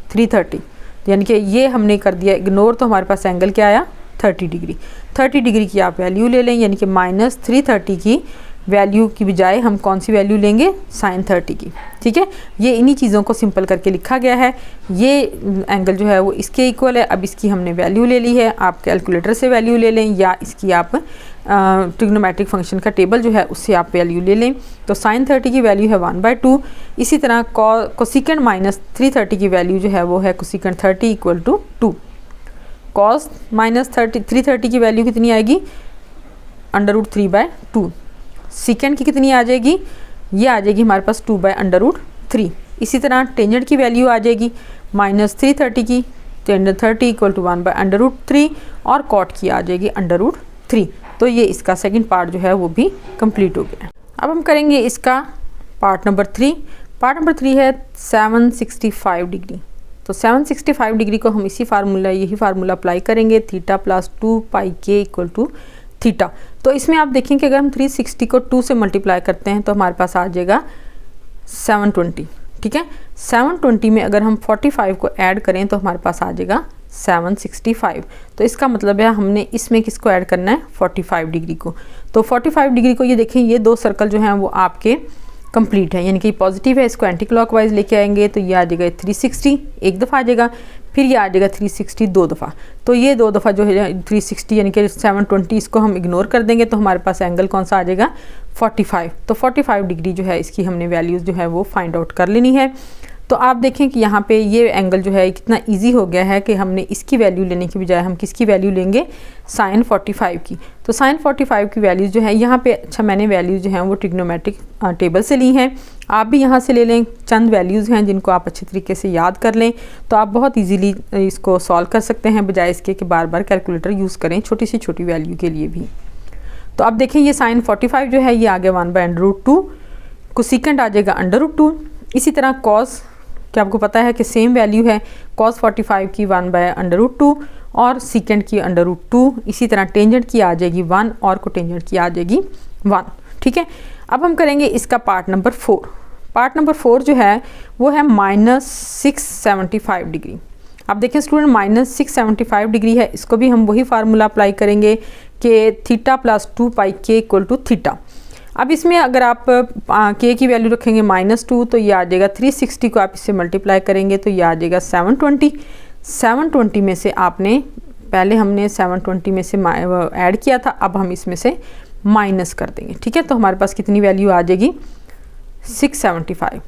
S1: 330। यानी कि ये हमने कर दिया इग्नोर, तो हमारे पास एंगल क्या आया 30 डिग्री। 30 डिग्री की आप वैल्यू ले लें, यानी कि -330 की वैल्यू की बजाय हम कौन सी वैल्यू लेंगे sin 30 की, ठीक है। ये इन्हीं चीज़ों को सिंपल करके लिखा गया है। ये एंगल जो है वो इसके इक्वल है। अब इसकी हमने वैल्यू ले ली है, आप कैलकुलेटर से वैल्यू ले लें या इसकी आप ट्रिग्नोमेट्रिक फंक्शन का टेबल जो है उससे आप वैल्यू ले लें। तो sin 30 की वैल्यू है 1/2। इसी तरह कोसिकेंड -330 की वैल्यू जो है वो है कोसिकेंड 30 इक्वल टू 2। कॉस -330 की वैल्यू कितनी आएगी √3/2। सीकेंड की कितनी आ जाएगी, ये आ जाएगी हमारे पास 2/√3। इसी तरह टेंजेंट की वैल्यू आ जाएगी -330 की, टेंजेंट 30 इक्वल टू 1/√3 और कॉट की आ जाएगी √3। तो ये इसका सेकंड पार्ट जो है वो भी कंप्लीट हो गया। अब हम करेंगे इसका पार्ट नंबर 3। पार्ट नंबर 3 है 765 डिग्री। तो 765 डिग्री को हम यही फार्मूला अप्लाई करेंगे, theta plus 2πk equal to theta. तो इसमें आप देखें कि अगर हम 360 को 2 से मल्टीप्लाई करते हैं तो हमारे पास आ जाएगा 720, ठीक है। 720 में अगर हम 45 को ऐड करें तो हमारे पास आ जाएगा 765। तो इसका मतलब है हमने इसमें किसको ऐड करना है 45 डिग्री को। तो 45 डिग्री को ये देखें, ये दो सर्कल जो हैं वो आपके कंप्लीट है, यानी कि पॉजिटिव है। इसको एंटी क्लॉकवाइज लेके आएंगे तो ये आ जाएगा 360 एक दफ़ा आ जाएगा, फिर ये आ जाएगा 360 दो दफ़ा। तो ये दो दफ़ा जो है 360 यानी कि 720 इसको हम इग्नोर कर देंगे तो हमारे पास एंगल कौन सा आ जाएगा 45। तो 45 डिग्री जो है इसकी हमने वैल्यूज़ जो है वो फाइंड आउट कर लेनी है। तो आप देखें कि यहाँ पे ये एंगल जो है कितना इजी हो गया है कि हमने इसकी वैल्यू लेने की बजाय हम किसकी वैल्यू लेंगे sin 45 की। तो sin 45 की वैल्यूज़ जो है यहाँ पे, अच्छा मैंने वैल्यूज़ जो हैं वो ट्रिग्नोमेट्रिक टेबल से ली हैं, आप भी यहाँ से ले लें। चंद वैल्यूज़ हैं जिनको आप अच्छे तरीके से याद कर लें तो आप बहुत ईजीली इसको सॉल्व कर सकते हैं, बजाय इसके कि बार बार कैलकुलेटर यूज़ करें छोटी सी छोटी वैल्यू के लिए भी। तो आप देखें ये sin 45 जो है ये आ गया 1/√2, कोसिकेंड आ जाएगा √2। इसी तरह कॉस कि आपको पता है कि सेम वैल्यू है cos 45 की 1/√2 और सीकेंड की √2। इसी तरह टेंजेंट की आ जाएगी 1 और कोटेंजेंट की आ जाएगी 1, ठीक है। अब हम करेंगे इसका पार्ट नंबर 4। पार्ट नंबर 4 जो है वो है -675 डिग्री। अब देखें स्टूडेंट -675 डिग्री है, इसको भी हम वही फार्मूला अप्लाई करेंगे कि theta plus 2πk equal to theta. अब इसमें अगर आप के की वैल्यू रखेंगे -2 तो ये आ जाएगा 360 को आप इससे मल्टीप्लाई करेंगे तो ये आ जाएगा 720। 720 में से आपने पहले हमने 720 में से ऐड किया था, अब हम इसमें से माइनस कर देंगे, ठीक है। तो हमारे पास कितनी वैल्यू आ जाएगी 675।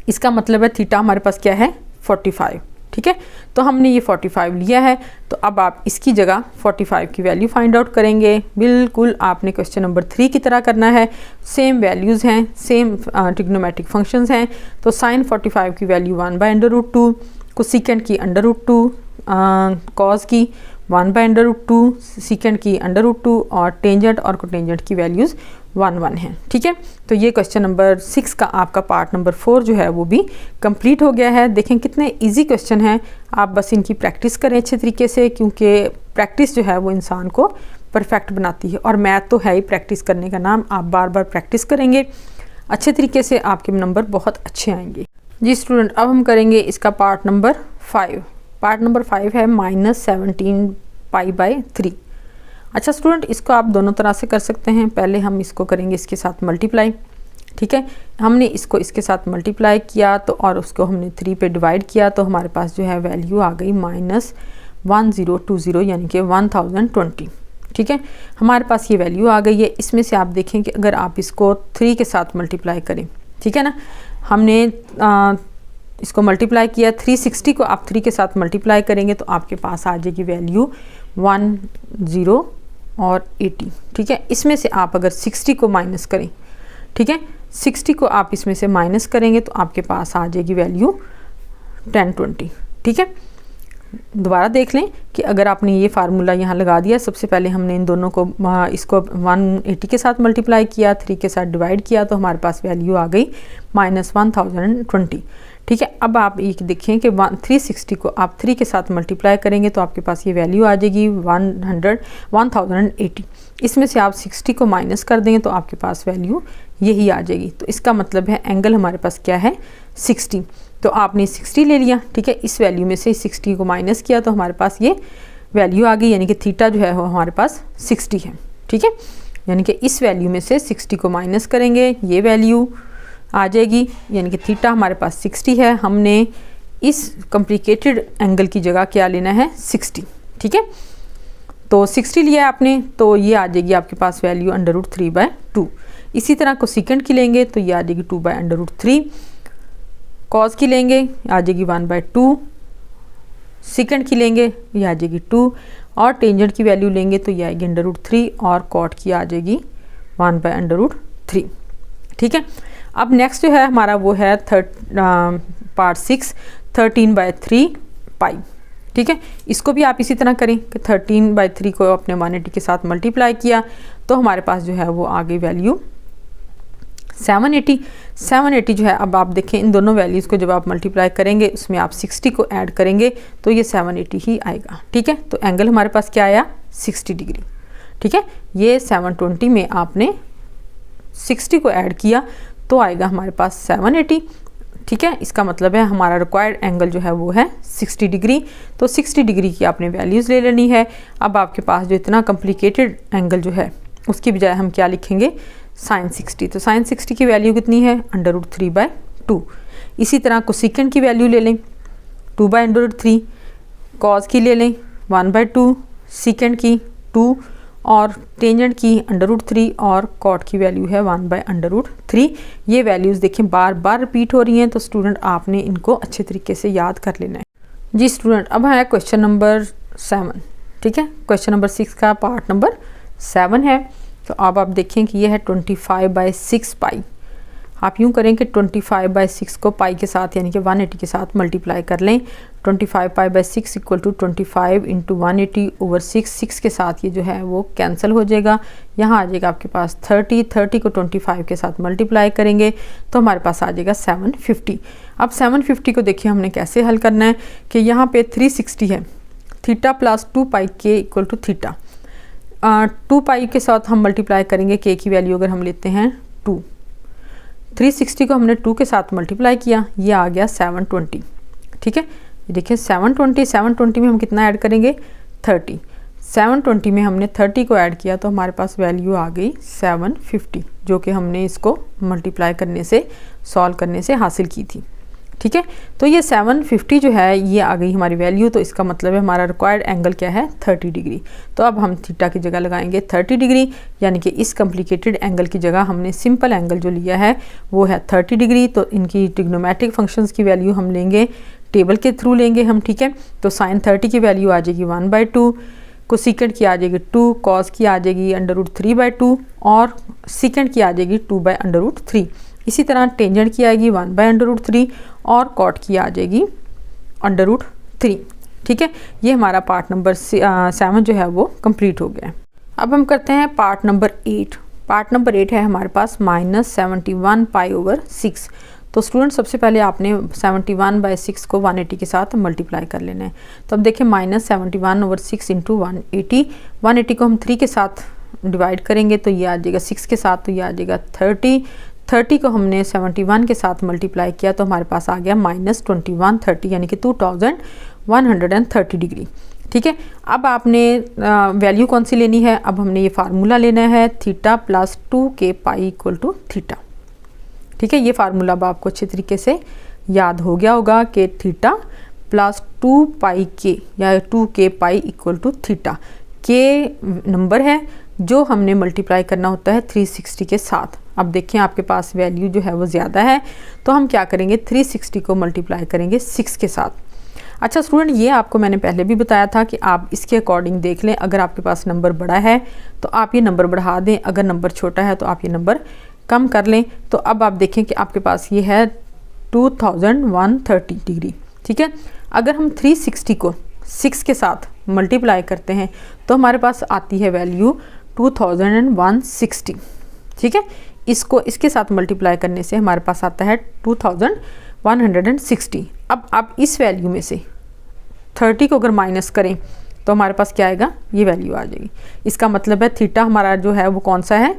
S1: इसका मतलब है थीटा हमारे पास क्या है 45, ठीक है। तो हमने ये 45 लिया है, तो अब आप इसकी जगह 45 की वैल्यू फाइंड आउट करेंगे। बिल्कुल आपने क्वेश्चन नंबर 3 की तरह करना है, सेम वैल्यूज़ हैं, सेम ट्रिग्नोमेट्रिक फंक्शंस हैं। तो sin 45 की वैल्यू 1/√2, कोसिकेंड की √2, कॉस की 1/√2, सीकेंड की √2 और टेंजेंट और कोटेंजेंट की वैल्यूज़ 1 है, ठीक है। तो ये क्वेश्चन नंबर 6 का आपका पार्ट नंबर 4 जो है वो भी कंप्लीट हो गया है। देखें कितने इजी क्वेश्चन हैं, आप बस इनकी प्रैक्टिस करें अच्छे तरीके से, क्योंकि प्रैक्टिस जो है वो इंसान को परफेक्ट बनाती है और मैथ तो है ही प्रैक्टिस करने का नाम। आप बार बार प्रैक्टिस करेंगे अच्छे तरीके से, आपके नंबर बहुत अच्छे आएंगे। जी स्टूडेंट, अब हम करेंगे इसका पार्ट नंबर 5। पार्ट नंबर 5 है -17π/3। अच्छा स्टूडेंट, इसको आप दोनों तरह से कर सकते हैं। पहले हम इसको करेंगे इसके साथ मल्टीप्लाई, ठीक है। हमने इसको इसके साथ मल्टीप्लाई किया तो और उसको हमने 3 पे डिवाइड किया तो हमारे पास जो है वैल्यू आ गई -1020 यानी कि 1020, ठीक है। हमारे पास ये वैल्यू आ गई है। इसमें से आप देखें कि अगर आप इसको 3 के साथ मल्टीप्लाई करें, ठीक है ना, हमने इसको मल्टीप्लाई किया, 360 को आप 3 के साथ मल्टीप्लाई करेंगे तो आपके पास आ जाएगी वैल्यू 10 और 80। ठीक है, इसमें से आप अगर 60 को माइनस करें, ठीक है, 60 को आप इसमें से माइनस करेंगे तो आपके पास आ जाएगी वैल्यू 1020। ठीक है, दोबारा देख लें कि अगर आपने ये फार्मूला यहाँ लगा दिया, सबसे पहले हमने इन दोनों को इसको 180 के साथ मल्टीप्लाई किया, 3 के साथ डिवाइड किया तो हमारे पास वैल्यू आ गई -1020। ठीक है, अब आप ये देखें कि 360 को आप 3 के साथ मल्टीप्लाई करेंगे तो आपके पास ये वैल्यू आ जाएगी 1080। इसमें से आप 60 को माइनस कर देंगे तो आपके पास वैल्यू यही आ जाएगी। तो इसका मतलब है एंगल हमारे पास क्या है, 60। तो आपने 60 ले लिया। ठीक है, इस वैल्यू में से 60 को माइनस किया तो हमारे पास ये वैल्यू आ गई, यानी कि थीटा जो है वो हमारे पास 60 है। ठीक है, यानी कि इस वैल्यू में से 60 को माइनस करेंगे, ये वैल्यू आ जाएगी, यानी कि थीटा हमारे पास 60 है। हमने इस कॉम्प्लिकेटेड एंगल की जगह क्या लेना है, 60। ठीक है, तो 60 लिया आपने तो ये आ जाएगी आपके पास वैल्यू √3/2। इसी तरह को सेकंड की लेंगे तो ये आ जाएगी 2/√3। कॉस की लेंगे आ जाएगी 1/2, सेकंड की लेंगे ये आ जाएगी 2, और टेंजेंट की वैल्यू लेंगे तो ये आएगी √3, और कॉट की आ जाएगी 1/√3। ठीक है, अब नेक्स्ट जो है हमारा वो है पार्ट 6, 13/3 पाई। ठीक है, इसको भी आप इसी तरह करें कि 13/3 को अपने 180 के साथ मल्टीप्लाई किया तो हमारे पास जो है वो आ गई वैल्यू 780 जो है। अब आप देखें इन दोनों वैल्यूज़ को जब आप मल्टीप्लाई करेंगे उसमें आप 60 को ऐड करेंगे तो ये 780 ही आएगा। ठीक है, तो एंगल हमारे पास क्या आया, 60 डिग्री। ठीक है, ये 720 में आपने 60 को ऐड किया तो आएगा हमारे पास 780। ठीक है, इसका मतलब है हमारा रिक्वायर्ड एंगल जो है वो है 60 डिग्री। तो 60 डिग्री की आपने वैल्यूज़ ले लेनी है। अब आपके पास जो इतना कॉम्प्लिकेटेड एंगल जो है उसकी बजाय हम क्या लिखेंगे, sin 60। तो sin 60 की वैल्यू कितनी है, √3/2। इसी तरह को सेकंड की वैल्यू ले लें 2/√3, कॉस की ले लें 1/2, सेकंड की 2, और टेंजेंट की √3, और कॉट की वैल्यू है 1/√3। ये वैल्यूज़ देखें बार बार रिपीट हो रही हैं, तो स्टूडेंट आपने इनको अच्छे तरीके से याद कर लेना है। जी स्टूडेंट, अब है क्वेश्चन नंबर 7। ठीक है, क्वेश्चन नंबर 6 का पार्ट नंबर 7 है। तो अब आप देखें कि ये है 25/6 पाई। आप यूँ करें कि 25/6 को पाई के साथ यानी कि 180 के साथ मल्टीप्लाई कर लें। 25π/6 इक्वल टू 25 × 180/6। 6 के साथ ये जो है वो कैंसिल हो जाएगा। यहाँ आ जाएगा आपके पास 30 को 25 के साथ मल्टीप्लाई करेंगे तो हमारे पास आ जाएगा 750। अब 750 को देखिए हमने कैसे हल करना है कि यहाँ पे 360 है, theta plus 2πk equal to theta. 2π के साथ हम मल्टीप्लाई करेंगे, के की वैल्यू अगर हम लेते हैं 2, 360 को हमने 2 के साथ मल्टीप्लाई किया, ये आ गया 720। ठीक है, ये देखिए 720 में हम कितना ऐड करेंगे, 30। 720 में हमने 30 को ऐड किया तो हमारे पास वैल्यू आ गई 750, जो कि हमने इसको मल्टीप्लाई करने से, सॉल्व करने से हासिल की थी। ठीक है, तो ये 750 जो है ये आ गई हमारी वैल्यू। तो इसका मतलब है हमारा रिक्वायर्ड एंगल क्या है, 30 डिग्री। तो अब हम थीटा की जगह लगाएंगे 30 डिग्री, यानी कि इस कॉम्प्लिकेटेड एंगल की जगह हमने सिंपल एंगल जो लिया है वो है 30 डिग्री। तो इनकी ट्रिग्नोमेट्रिक फंक्शंस की वैल्यू हम लेंगे, टेबल के थ्रू लेंगे हम। ठीक है, तो sin 30 की वैल्यू आ जाएगी 1/2, कोसेकेंट की आ जाएगी 2, कॉस की आ जाएगी √3/2, और सेकेंड की आ जाएगी 2/√3। इसी तरह टेंजेंट की आएगी 1/√3, और कॉट की आ जाएगी √3। ठीक है, ये हमारा पार्ट नंबर 7 जो है वो कंप्लीट हो गया है। अब हम करते हैं पार्ट नंबर 8। पार्ट नंबर 8 है हमारे पास -71π/6। तो स्टूडेंट सबसे पहले आपने 71/6 को 180 के साथ मल्टीप्लाई कर लेना है। तो अब देखें -71/6 × 180। 180 को हम 3 के साथ डिवाइड करेंगे तो ये आ जाएगा 6 के साथ, तो ये आ जाएगा 30। 30 को हमने 71 के साथ मल्टीप्लाई किया तो हमारे पास आ गया -2130, यानी कि 2130 डिग्री। ठीक है, अब आपने वैल्यू कौन सी लेनी है, अब हमने ये फार्मूला लेना है theta plus 2kπ equal to theta. ठीक है, ये फार्मूला अब आपको अच्छे तरीके से याद हो गया होगा कि थीटा प्लस 2πk या 2kπ इक्वल टू थीटा। के नंबर है जो हमने मल्टीप्लाई करना होता है 360 के साथ। अब देखें आपके पास वैल्यू जो है वो ज़्यादा है, तो हम क्या करेंगे 360 को मल्टीप्लाई करेंगे 6 के साथ। अच्छा स्टूडेंट, ये आपको मैंने पहले भी बताया था कि आप इसके अकॉर्डिंग देख लें, अगर आपके पास नंबर बड़ा है तो आप ये नंबर बढ़ा दें, अगर नंबर छोटा है तो आप ये नंबर कम कर लें। तो अब आप देखें कि आपके पास ये है 2130 डिग्री, ठीक है। अगर हम 360 को 6 के साथ मल्टीप्लाई करते हैं तो हमारे पास आती है वैल्यू 2160, ठीक है। इसको इसके साथ मल्टीप्लाई करने से हमारे पास आता है 2160। अब आप इस वैल्यू में से 30 को अगर माइनस करें तो हमारे पास क्या आएगा, ये वैल्यू आ जाएगी। इसका मतलब है थीटा हमारा जो है वो कौन सा है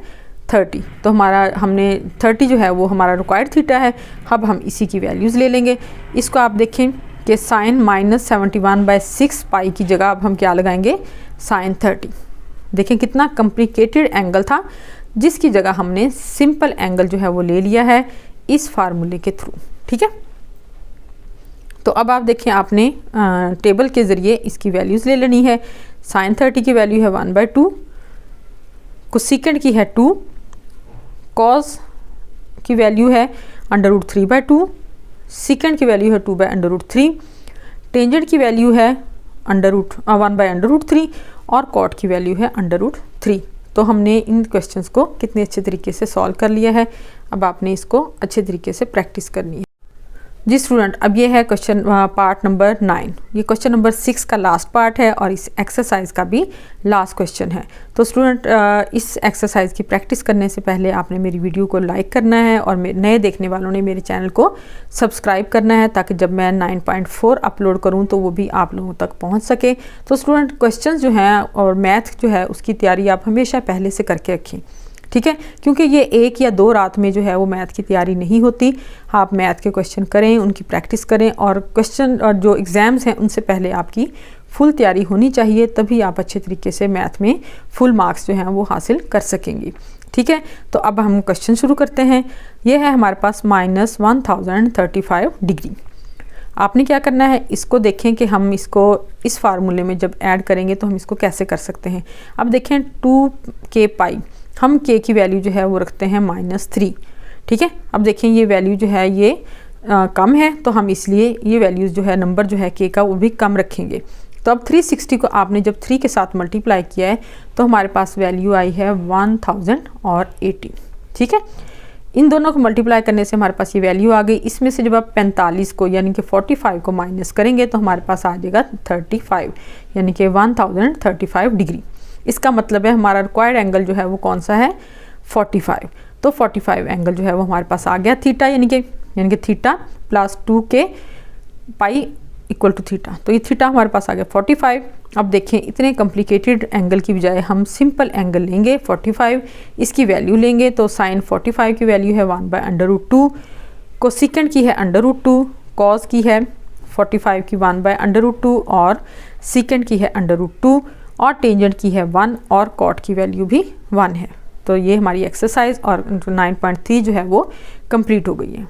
S1: 30, तो हमने 30 जो है वो हमारा रिक्वायर्ड थीटा है। अब हम इसी की वैल्यूज़ ले लेंगे। इसको आप देखें कि साइन -71/6 पाई की जगह अब हम क्या लगाएंगे साइन 30। देखें कितना कॉम्प्लिकेटेड एंगल था, जिसकी जगह हमने सिंपल एंगल जो है वो ले लिया है इस फार्मूले के थ्रू, ठीक है। तो अब आप देखें आपने टेबल के ज़रिए इसकी वैल्यूज़ ले लेनी है। साइन 30 की वैल्यू है 1/2, कोसेकेंड की है 2, कॉस की वैल्यू है √3/2, सेकेंड की वैल्यू है 2/√3, टेंजेंट की वैल्यू है 1/√3 और कॉट की वैल्यू है √3। तो हमने इन क्वेश्चंस को कितने अच्छे तरीके से सॉल्व कर लिया है। अब आपने इसको अच्छे तरीके से प्रैक्टिस करनी है। जी स्टूडेंट, अब ये है क्वेश्चन पार्ट नंबर 9। ये क्वेश्चन नंबर 6 का लास्ट पार्ट है और इस एक्सरसाइज का भी लास्ट क्वेश्चन है। तो स्टूडेंट इस एक्सरसाइज की प्रैक्टिस करने से पहले आपने मेरी वीडियो को लाइक करना है और नए देखने वालों ने मेरे चैनल को सब्सक्राइब करना है, ताकि जब मैं 9.4 अपलोड करूँ तो वो भी आप लोगों तक पहुँच सके। तो स्टूडेंट क्वेश्चन जो हैं और मैथ जो है उसकी तैयारी आप हमेशा पहले से करके रखें, ठीक है, क्योंकि ये 1 या 2 रात में जो है वो मैथ की तैयारी नहीं होती। आप मैथ के क्वेश्चन करें, उनकी प्रैक्टिस करें और क्वेश्चन और जो एग्ज़ाम्स हैं उनसे पहले आपकी फुल तैयारी होनी चाहिए, तभी आप अच्छे तरीके से मैथ में फुल मार्क्स जो हैं वो हासिल कर सकेंगी, ठीक है। तो अब हम क्वेश्चन शुरू करते हैं। ये है हमारे पास -1035 डिग्री। आपने क्या करना है, इसको देखें कि हम इसको इस फार्मूले में जब ऐड करेंगे तो हम इसको कैसे कर सकते हैं। अब देखें 2k पाई, हम k की वैल्यू जो है वो रखते हैं -3, ठीक है। अब देखें ये वैल्यू जो है ये कम है, तो हम इसलिए ये वैल्यूज़ जो है नंबर जो है k का वो भी कम रखेंगे। तो अब 360 को आपने जब 3 के साथ मल्टीप्लाई किया है तो हमारे पास वैल्यू आई है 1080, ठीक है। इन दोनों को मल्टीप्लाई करने से हमारे पास ये वैल्यू आ गई। इसमें से जब आप 45 को यानी कि 45 को माइनस करेंगे तो हमारे पास आ जाएगा 35, यानी कि 1035 डिग्री। इसका मतलब है हमारा रिक्वायर्ड एंगल जो है वो कौन सा है 45। तो 45 एंगल जो है वो हमारे पास आ गया थीटा, यानी कि theta plus 2k pi equal to theta. तो ये थीटा हमारे पास आ गया 45। अब देखें इतने कॉम्प्लिकेटेड एंगल की बजाय हम सिंपल एंगल लेंगे 45, इसकी वैल्यू लेंगे तो साइन 45 की वैल्यू है 1/√2, कोसेकेंड की है √2, कॉस की है 45 की 1/√2 और सेकेंड की है √2 और टेंजेंट की है 1 और कॉट की वैल्यू भी 1 है। तो ये हमारी एक्सरसाइज और 9.3 जो है वो कंप्लीट हो गई है।